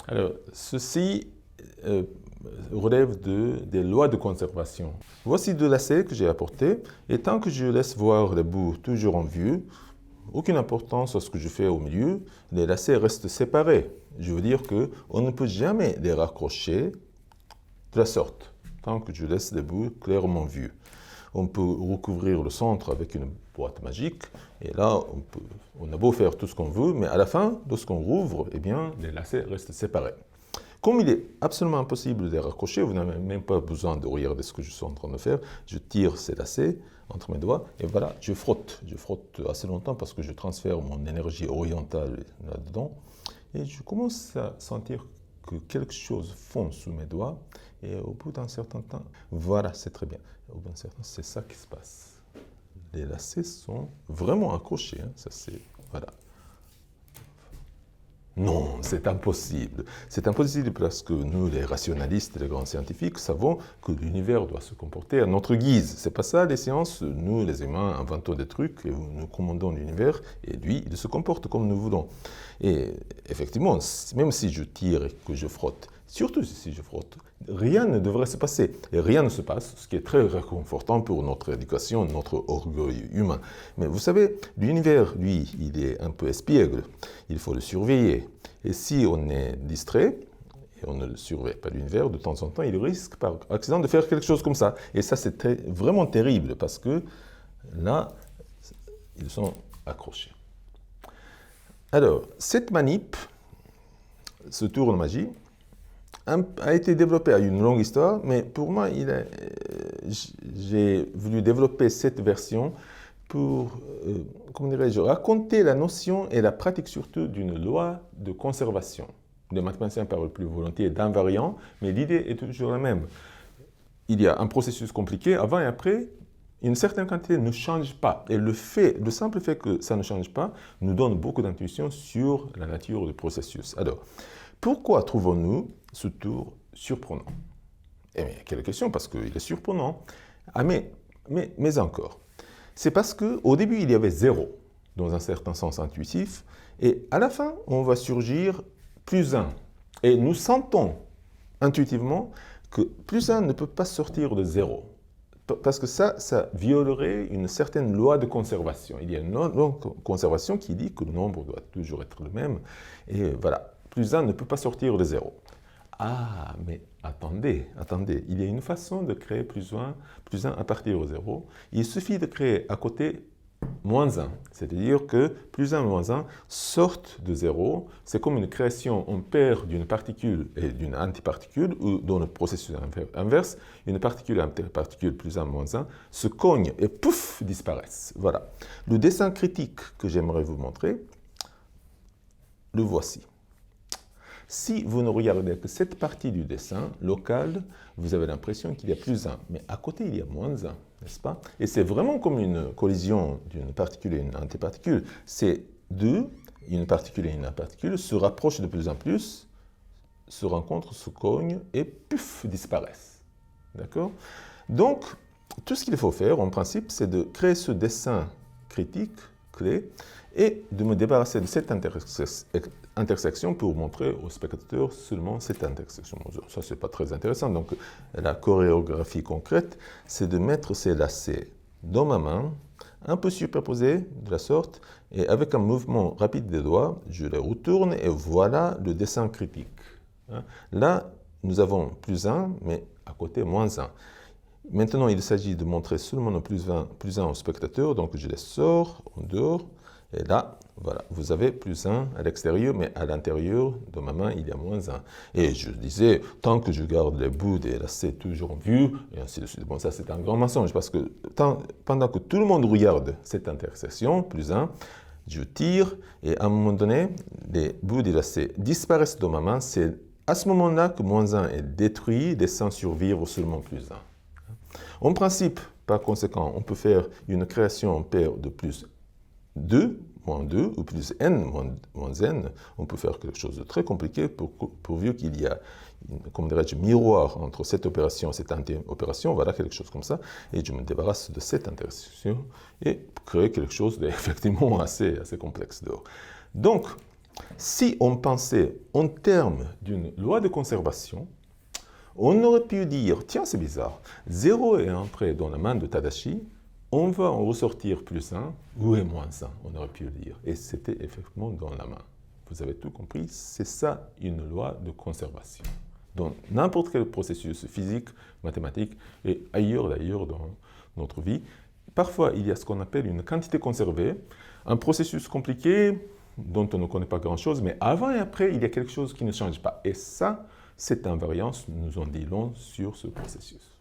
Alors, ceci relève des lois de conservation. Voici deux lacets que j'ai apportés, et tant que je laisse voir les bouts toujours en vue, aucune importance à ce que je fais au milieu, les lacets restent séparés. Je veux dire qu'on ne peut jamais les raccrocher de la sorte, tant que je laisse les bouts clairement vus. On peut recouvrir le centre avec une boîte magique, et là, on a beau faire tout ce qu'on veut, mais à la fin, lorsqu'on rouvre, eh bien, les lacets restent séparés. Comme il est absolument impossible de les raccrocher, vous n'avez même pas besoin de regarder ce que je suis en train de faire. Je tire ces lacets entre mes doigts et voilà, je frotte. Je frotte assez longtemps parce que je transfère mon énergie orientale là-dedans. Et je commence à sentir que quelque chose fond sous mes doigts. Et au bout d'un certain temps, voilà, c'est très bien. Au bout d'un certain temps, c'est ça qui se passe. Les lacets sont vraiment accrochés. Hein. Ça, c'est, voilà. Non, c'est impossible. C'est impossible parce que nous, les rationalistes, les grands scientifiques, savons que l'univers doit se comporter à notre guise. C'est pas ça les sciences. Nous, les humains, inventons des trucs et nous commandons l'univers et lui, il se comporte comme nous voulons. Et effectivement, même si je tire et que je frotte, surtout si je frotte, rien ne devrait se passer. Et rien ne se passe, ce qui est très réconfortant pour notre éducation, notre orgueil humain. Mais vous savez, l'univers, lui, il est un peu espiègle. Il faut le surveiller. Et si on est distrait, et on ne le surveille pas l'univers, de temps en temps, il risque par accident de faire quelque chose comme ça. Et ça, c'est vraiment terrible, parce que là, ils sont accrochés. Alors, cette manip, ce tour de magie, a été développé à une longue histoire, mais pour moi, j'ai voulu développer cette version pour, comment dirais-je, raconter la notion et la pratique surtout d'une loi de conservation. Les mathématiciens parlent plus volontiers d'invariant, mais l'idée est toujours la même. Il y a un processus compliqué, avant et après, une certaine quantité ne change pas. Et le simple fait que ça ne change pas, nous donne beaucoup d'intuition sur la nature du processus. Alors, pourquoi trouvons-nous ce tour surprenant? Eh bien, quelle question, parce qu'il est surprenant. Ah, mais encore. C'est parce qu'au début, il y avait 0, dans un certain sens intuitif, et à la fin, on va surgir plus 1. Et nous sentons intuitivement que plus 1 ne peut pas sortir de 0. Parce que ça violerait une certaine loi de conservation. Il y a une loi de conservation qui dit que le nombre doit toujours être le même. Et voilà, plus 1 ne peut pas sortir de 0. Ah, mais attendez, il y a une façon de créer plus 1 à partir de 0. Il suffit de créer à côté moins 1, c'est-à-dire que plus 1 et moins 1 sortent de 0. C'est comme une création en paire d'une particule et d'une antiparticule, ou dans le processus inverse, une particule et une antiparticule plus 1 moins 1 se cognent et pouf, disparaissent. Voilà. Le dessin critique que j'aimerais vous montrer, le voici. Si vous ne regardez que cette partie du dessin local, vous avez l'impression qu'il y a plus 1. Mais à côté, il y a moins 1, n'est-ce pas? Et c'est vraiment comme une collision d'une particule et une antiparticule. Ces deux, une particule et une antiparticule, se rapprochent de plus en plus, se rencontrent, se cognent et puf, disparaissent. D'accord? Donc, tout ce qu'il faut faire, en principe, c'est de créer ce dessin critique, clé, et de me débarrasser de cette intersection pour montrer au spectateur seulement cette intersection. Ça, c'est pas très intéressant. Donc, la chorégraphie concrète, c'est de mettre ces lacets dans ma main, un peu superposés de la sorte, et avec un mouvement rapide des doigts, je les retourne et voilà le dessin critique. Là, nous avons plus 1, mais à côté, moins 1. Maintenant, il s'agit de montrer seulement le plus 1 au spectateur, donc je les sors en dehors. Et là, voilà, vous avez plus 1 à l'extérieur, mais à l'intérieur de ma main, il y a moins 1. Et je disais, tant que je garde les bouts des lacets toujours en vue, et ainsi de suite. Bon, ça, c'est un grand mensonge, parce que pendant que tout le monde regarde cette intersection, plus 1, je tire, et à un moment donné, les bouts des lacets disparaissent de ma main. C'est à ce moment-là que moins 1 est détruit, laissant survivre seulement plus 1. En principe, par conséquent, on peut faire une création en paire de plus 2, moins 2, ou plus n, moins n. On peut faire quelque chose de très compliqué pourvu qu'il y a, comme dirais-je, miroir entre cette opération et cette anti-opération. Voilà, quelque chose comme ça. Et je me débarrasse de cette intersection et créer quelque chose d'effectivement assez complexe dehors. Donc, Si on pensait en termes d'une loi de conservation, on aurait pu dire, tiens, c'est bizarre, 0 est entré dans la main de Tadashi, on va en ressortir plus 1, où est moins 1, on aurait pu le dire. Et c'était effectivement dans la main. Vous avez tout compris, c'est ça une loi de conservation. Dans n'importe quel processus physique, mathématique et ailleurs d'ailleurs dans notre vie, parfois il y a ce qu'on appelle une quantité conservée, un processus compliqué dont on ne connaît pas grand-chose, mais avant et après, il y a quelque chose qui ne change pas. Et ça, cette invariance nous en dit long sur ce processus.